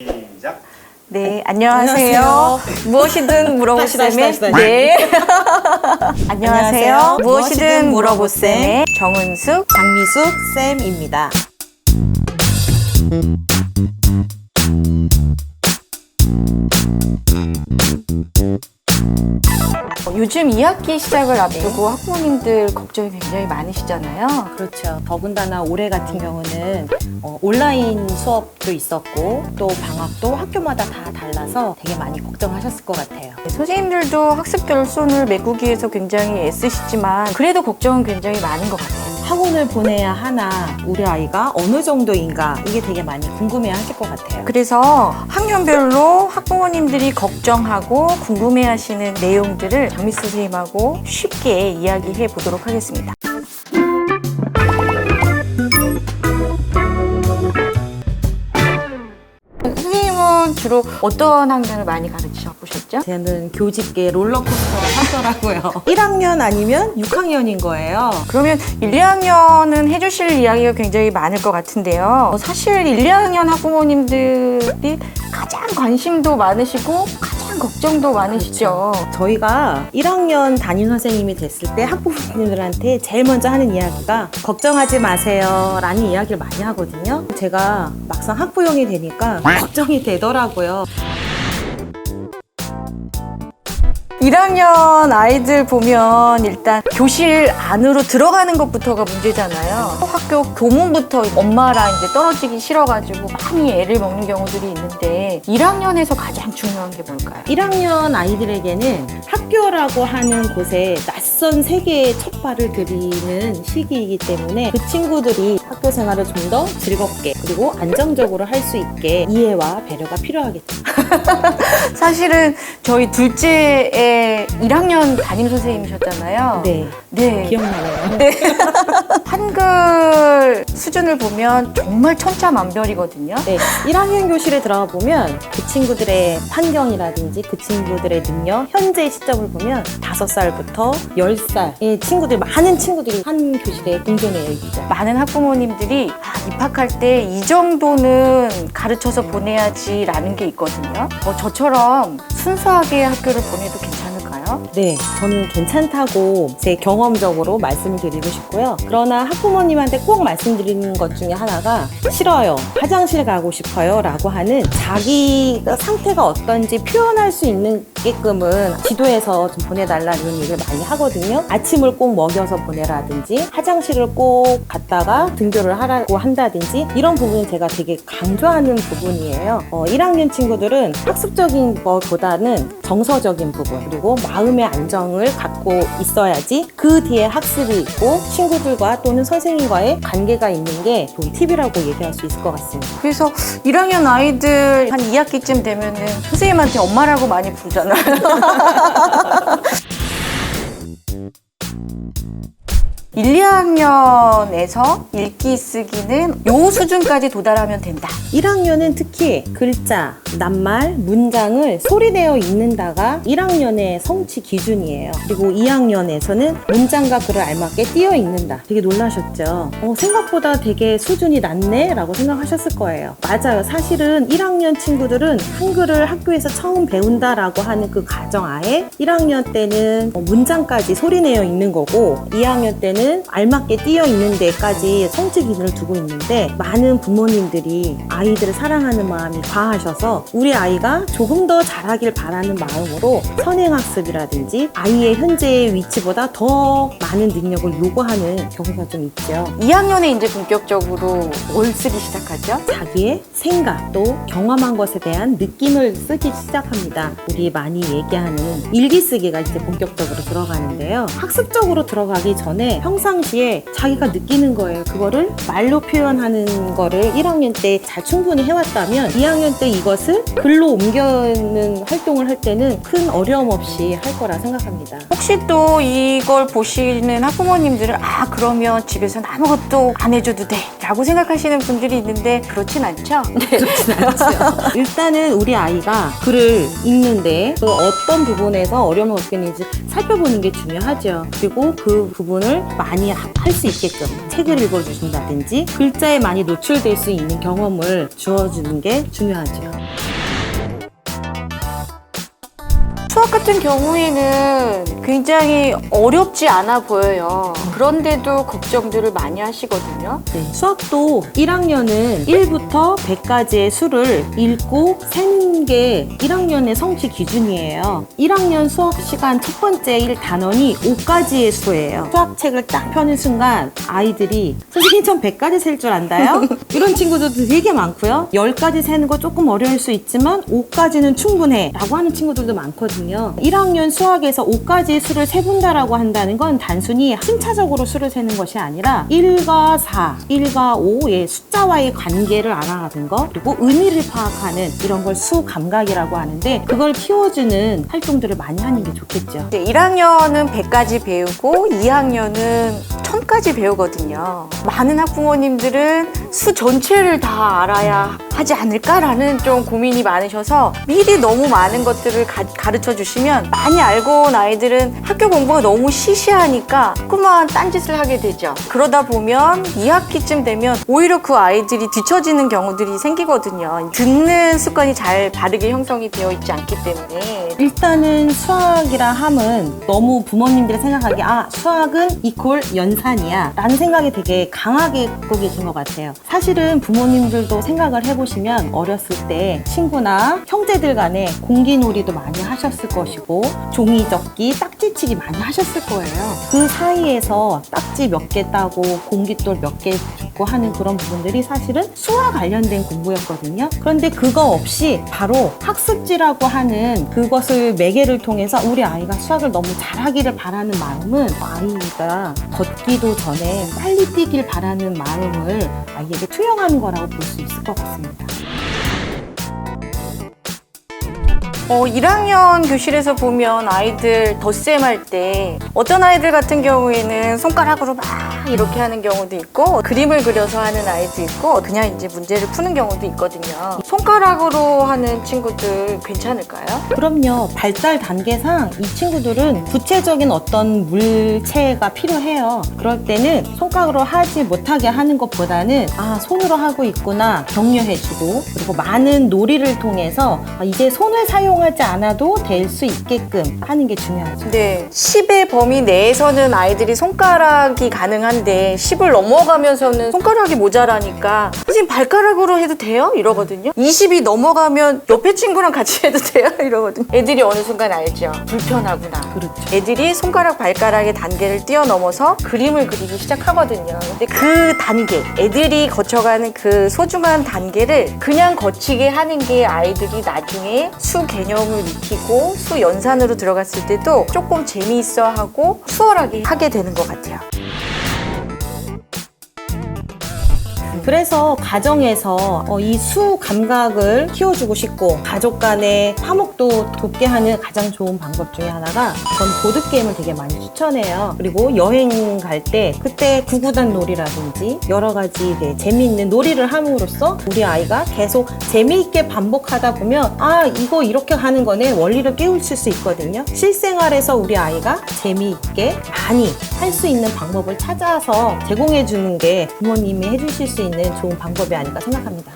시작. 네, 안녕하세요. 무엇이든 물어보쌤의 다시. 네. 안녕하세요. 무엇이든 물어보쌤의 정은숙, 장미숙 쌤입니다. 요즘 2학기 시작을 앞두고 학부모님들 걱정이 굉장히 많으시잖아요. 그렇죠. 더군다나 올해 같은 경우는 온라인 수업도 있었고 또 방학도 학교마다 다 달라서 되게 많이 걱정하셨을 것 같아요. 선생님들도 학습 결손을 메꾸기 위해서 굉장히 애쓰시지만 그래도 걱정은 굉장히 많은 것 같아요. 학원을 보내야 하나, 우리 아이가 어느 정도인가 이게 되게 많이 궁금해 하실 것 같아요. 그래서 학년별로 학부모님들이 걱정하고 궁금해하시는 내용들을 장미숙 선생님하고 쉽게 이야기해 보도록 하겠습니다. 선생님은 주로 어떤 학년을 많이 가르쳐 보셨죠? 저는 교직계 롤러코스터를 타더라고요. 1학년 아니면 6학년인 거예요. 그러면 1, 2학년은 해주실 이야기가 굉장히 많을 것 같은데요. 사실 1, 2학년 학부모님들이 가장 관심도 많으시고 가장 걱정도 많으시죠. 저희가 1학년 담임 선생님이 됐을 때 학부모님들한테 제일 먼저 하는 이야기가 걱정하지 마세요 라는 이야기를 많이 하거든요. 제가 막상 학부형이 되니까 걱정이 되더라고요. 1학년 아이들 보면 일단 교실 안으로 들어가는 것부터가 문제잖아요. 학교 교문부터 엄마랑 이제 떨어지기 싫어가지고 많이 애를 먹는 경우들이 있는데 1학년에서 가장 중요한 게 뭘까요? 1학년 아이들에게는 학교라고 하는 곳에 낯선 세계에 첫 발을 들이는 시기이기 때문에 그 친구들이 학교 생활을 좀 더 즐겁게 그리고 안정적으로 할 수 있게 이해와 배려가 필요하겠죠. 사실은 저희 둘째의 1학년 담임 선생님이셨잖아요. 네, 네. 기억나네요. 네. 한글 수준을 보면 정말 천차만별이거든요. 네, 1학년 교실에 들어가 보면 그 친구들의 환경이라든지 그 친구들의 능력, 현재 시점을 보면 5살부터 10살의 친구들, 많은 친구들이 한 교실에 공존해요, 있죠. 많은 학부모님들이 입학할 때 이 정도는 가르쳐서 보내야지라는 게 있거든요. 저처럼 순수하게 학교를 보내도 괜찮을까요? 네, 저는 괜찮다고 제 경험적으로 말씀을 드리고 싶고요. 그러나 학부모님한테 꼭 말씀드리는 것 중에 하나가 싫어요, 화장실 가고 싶어요 라고 하는 자기 상태가 어떤지 표현할 수 있게끔은 지도에서 좀 보내달라는 얘기를 많이 하거든요. 아침을 꼭 먹여서 보내라든지 화장실을 꼭 갔다가 등교를 하라고 한다든지 이런 부분은 제가 되게 강조하는 부분이에요. 1학년 친구들은 학습적인 것보다는 정서적인 부분 그리고 마음의 안정을 갖고 있어야지 그 뒤에 학습이 있고 친구들과 또는 선생님과의 관계가 있는 게 좋은 팁이라고 얘기할 수 있을 것 같습니다. 그래서 1학년 아이들 한 2학기쯤 되면은 선생님한테 엄마라고 많이 부르잖아요. 1, 2학년에서 읽기 쓰기는 요 수준까지 도달하면 된다. 1학년은 특히 글자, 낱말, 문장을 소리내어 읽는다가 1학년의 성취 기준이에요. 그리고 2학년에서는 문장과 글을 알맞게 띄어 읽는다. 되게 놀라셨죠? 생각보다 되게 수준이 낮네? 라고 생각하셨을 거예요. 맞아요. 사실은 1학년 친구들은 한글을 학교에서 처음 배운다라고 하는 그 가정하에 1학년 때는 문장까지 소리내어 읽는 거고 2학년 때는 알맞게 띄어 있는 데까지 성취 기준을 두고 있는데 많은 부모님들이 아이들을 사랑하는 마음이 과하셔서 우리 아이가 조금 더 잘하길 바라는 마음으로 선행학습이라든지 아이의 현재의 위치보다 더 많은 능력을 요구하는 경우가 좀 있죠. 2학년에 이제 본격적으로 뭘 쓰기 시작하죠? 자기의 생각 또 경험한 것에 대한 느낌을 쓰기 시작합니다. 우리 많이 얘기하는 일기쓰기가 이제 본격적으로 들어가는데요. 학습적으로 들어가기 전에 평상시에 자기가 느끼는 거예요. 그거를 말로 표현하는 거를 1학년 때 잘 충분히 해왔다면 2학년 때 이것을 글로 옮겨는 활동을 할 때는 큰 어려움 없이 할 거라 생각합니다. 혹시 또 이걸 보시는 학부모님들은 그러면 집에서는 아무것도 안 해줘도 돼 라고 생각하시는 분들이 있는데 그렇진 않죠? 네. 일단은 우리 아이가 글을 읽는데 또 어떤 부분에서 어려움을 겪겠는지 살펴보는 게 중요하죠. 그리고 그 부분을 많이 할 수 있게끔 책을 읽어주신다든지 글자에 많이 노출될 수 있는 경험을 주어주는 게 중요하죠. 수학 같은 경우에는 굉장히 어렵지 않아 보여요. 그런데도 걱정들을 많이 하시거든요. 네, 수학도 1학년은 1부터 100까지의 수를 읽고 세는 게 1학년의 성취 기준이에요. 1학년 수학 시간 첫 번째 1단원이 5까지의 수예요. 수학책을 딱 펴는 순간 아이들이 선생님 전 100까지 셀 줄 안다요? 이런 친구들도 되게 많고요. 10까지 세는 거 조금 어려울 수 있지만 5까지는 충분해 라고 하는 친구들도 많거든요. 1학년 수학에서 5까지의 수를 세분다라고 한다는 건 단순히 순차적으로 수를 세는 것이 아니라 1과 4, 1과 5의 숫자와의 관계를 알아가는 것, 그리고 의미를 파악하는 이런 걸 수감각이라고 하는데 그걸 키워주는 활동들을 많이 하는 게 좋겠죠. 1학년은 100까지 배우고 2학년은 1000까지 배우거든요. 많은 학부모님들은 수 전체를 다 알아야 하지 않을까라는 좀 고민이 많으셔서 미리 너무 많은 것들을 가르쳐 주시면 많이 알고 온 아이들은 학교 공부가 너무 시시하니까 조그만 딴짓을 하게 되죠. 그러다 보면 2학기쯤 되면 오히려 그 아이들이 뒤처지는 경우들이 생기거든요. 듣는 습관이 잘 바르게 형성이 되어 있지 않기 때문에. 일단은 수학이라 함은 너무 부모님들이 생각하기에 수학은 이퀄 연산이야 라는 생각이 되게 강하게 갖고 계신 것 같아요. 사실은 부모님들도 생각을 해보시면 어렸을 때 친구나 형제들 간에 공기놀이도 많이 하셨을 것이고 종이접기, 딱지치기 많이 하셨을 거예요. 그 사이에서 딱지 몇 개 따고 공깃돌 몇 개 줍고 하는 그런 부분들이 사실은 수와 관련된 공부였거든요. 그런데 그거 없이 바로 학습지라고 하는 그것을 매개를 통해서 우리 아이가 수학을 너무 잘하기를 바라는 마음은 아이가 걷기도 전에 빨리 뛰길 바라는 마음을 아이에게 투영하는 거라고 볼 수 있을 것 같습니다. 1학년 교실에서 보면 아이들 덧셈 할 때 어떤 아이들 같은 경우에는 손가락으로 막 이렇게 하는 경우도 있고 그림을 그려서 하는 아이도 있고 그냥 이제 문제를 푸는 경우도 있거든요. 손가락으로 하는 친구들 괜찮을까요? 그럼요. 발달 단계상 이 친구들은 구체적인 어떤 물체가 필요해요. 그럴 때는 손가락으로 하지 못하게 하는 것보다는 손으로 하고 있구나 격려해주고 그리고 많은 놀이를 통해서 이제 손을 사용하지 않아도 될 수 있게끔 하는 게 중요하죠. 네. 10의 범위 내에서는 아이들이 손가락이 가능한데 10을 넘어가면서는 손가락이 모자라니까 선생님 발가락으로 해도 돼요? 이러거든요. 20이 넘어가면 옆에 친구랑 같이 해도 돼요? 이러거든요. 애들이 어느 순간 알죠. 불편하구나. 그렇죠. 애들이 손가락 발가락의 단계를 뛰어넘어서 그림을 그리기 시작하거든요. 근데 그 단계, 애들이 거쳐가는 그 소중한 단계를 그냥 거치게 하는 게 아이들이 나중에 수 개념을 익히고 수 연산으로 들어갔을 때도 조금 재미있어 하고 수월하게 하게 되는 것 같아요. 그래서 가정에서 이 수 감각을 키워주고 싶고 가족 간의 화목도 돕게 하는 가장 좋은 방법 중에 하나가 전 보드게임을 되게 많이 추천해요. 그리고 여행 갈 때 그때 구구단 놀이라든지 여러 가지 재미있는 놀이를 함으로써 우리 아이가 계속 재미있게 반복하다 보면 이거 이렇게 하는 거네 원리를 깨우칠 수 있거든요. 실생활에서 우리 아이가 재미있게 많이 할 수 있는 방법을 찾아서 제공해 주는 게 부모님이 해주실 수 있는 좋은 방법이 아닐까 생각합니다.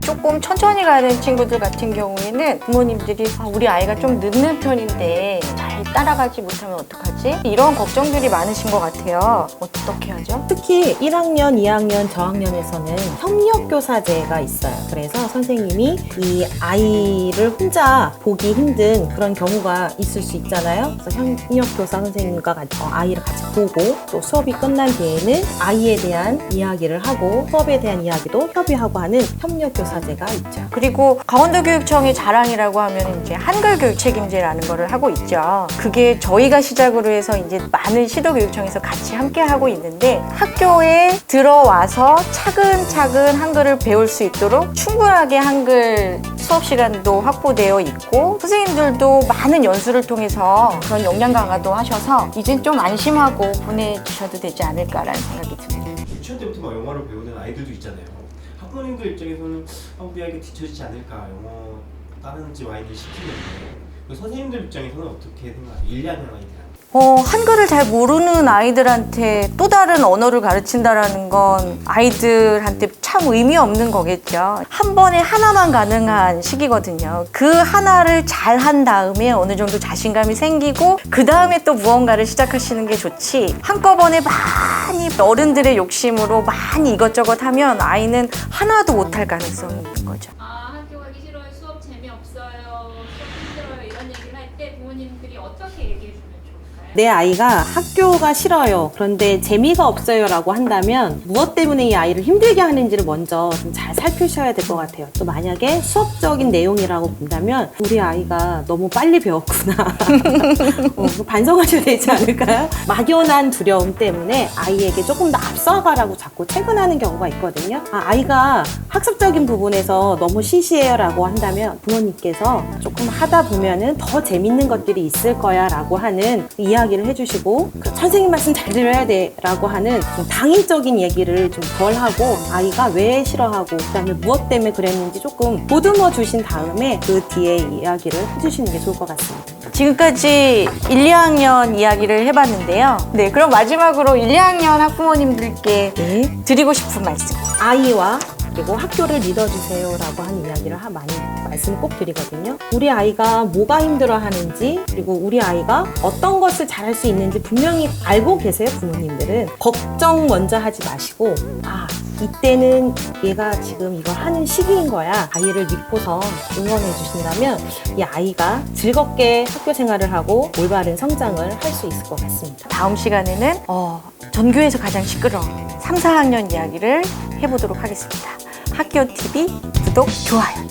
조금 천천히 가는 친구들 같은 경우에는 부모님들이 우리 아이가 좀 늦는 편인데 잘 따라가지 못하면 어떡하지? 이런 걱정들이 많으신 것 같아요. 어떻게 하죠? 특히 1학년, 2학년, 저학년에서는 협력교사제가 있어요. 그래서 선생님이 이 아이를 혼자 보기 힘든 그런 경우가 있을 수 있잖아요. 그래서 협력교사 선생님과 같이 아이를 같이 보고 또 수업이 끝난 뒤에는 아이에 대한 이야기를 하고 수업에 대한 이야기도 협의하고 하는 협력교사제가 있죠. 그리고 강원도교육청의 자랑이라고 하면 이제 한글 교육 책임제라는 거를 하고 있죠. 그게 저희가 시작으로 해서 이제 많은 시도교육청에서 같이 함께 하고 있는데 학교에 들어와서 차근차근 한글을 배울 수 있도록 충분하게 한글 수업 시간도 확보되어 있고 선생님들도 많은 연수를 통해서 그런 역량 강화도 하셔서 이젠 좀 안심하고 보내주셔도 되지 않을까라는 생각이 듭니다. 유치원 때부터 막 영어를 배우는 아이들도 있잖아요. 학부모님들 입장에서는 우리 아이가 뒤처지지 않을까 영어 다른 집 아이들 시키는데 선생님들 입장에서는 어떻게 생각해요? 1, 2학년 아이들 한글을 잘 모르는 아이들한테 또 다른 언어를 가르친다라는 건 아이들한테 참 의미 없는 거겠죠. 한 번에 하나만 가능한 시기거든요. 그 하나를 잘 한 다음에 어느 정도 자신감이 생기고 그 다음에 또 무언가를 시작하시는 게 좋지, 한꺼번에 많이 어른들의 욕심으로 많이 이것저것 하면 아이는 하나도 못할 가능성이 있는 거죠. 학교 가기 싫어요, 수업 재미없어요, 수업 힘들어요 이런 얘기를 할 때 부모님들이 어떻게 얘기해 주면 좋을까요? 내 아이가 학교가 싫어요, 그런데 재미가 없어요 라고 한다면 무엇 때문에 이 아이를 힘들게 하는지를 먼저 좀 잘 살피셔야 될 것 같아요. 또 만약에 수업적인 내용이라고 본다면 우리 아이가 너무 빨리 배웠구나 반성하셔야 되지 않을까요? 막연한 두려움 때문에 아이에게 조금 더 앞서가라고 자꾸 퇴근하는 경우가 있거든요. 아이가 학습적인 부분에서 너무 시시해요 라고 한다면 부모님께서 조금 하다 보면은 더 재밌는 것들이 있을 거야 라고 하는 이야기를 해주시고, 선생님 말씀 잘 들어야 돼 라고 하는 좀 당위적인 얘기를 좀 덜 하고 아이가 왜 싫어하고 그다음에 무엇 때문에 그랬는지 조금 보듬어 주신 다음에 그 뒤에 이야기를 해주시는 게 좋을 것 같습니다. 지금까지 1, 2학년 이야기를 해봤는데요. 네, 그럼 마지막으로 1, 2학년 학부모님들께 드리고 싶은 말씀. 아이와 그리고 학교를 믿어주세요 라고 하는 이야기를 많이 말씀을 꼭 드리거든요. 우리 아이가 뭐가 힘들어 하는지, 그리고 우리 아이가 어떤 것을 잘할 수 있는지 분명히 알고 계세요. 부모님들은 걱정 먼저 하지 마시고, 이때는 얘가 지금 이걸 하는 시기인 거야, 아이를 믿고서 응원해 주신다면 이 아이가 즐겁게 학교 생활을 하고 올바른 성장을 할 수 있을 것 같습니다. 다음 시간에는 전교에서 가장 시끄러운 3, 4학년 이야기를 해보도록 하겠습니다. 학교 TV 구독, 좋아요.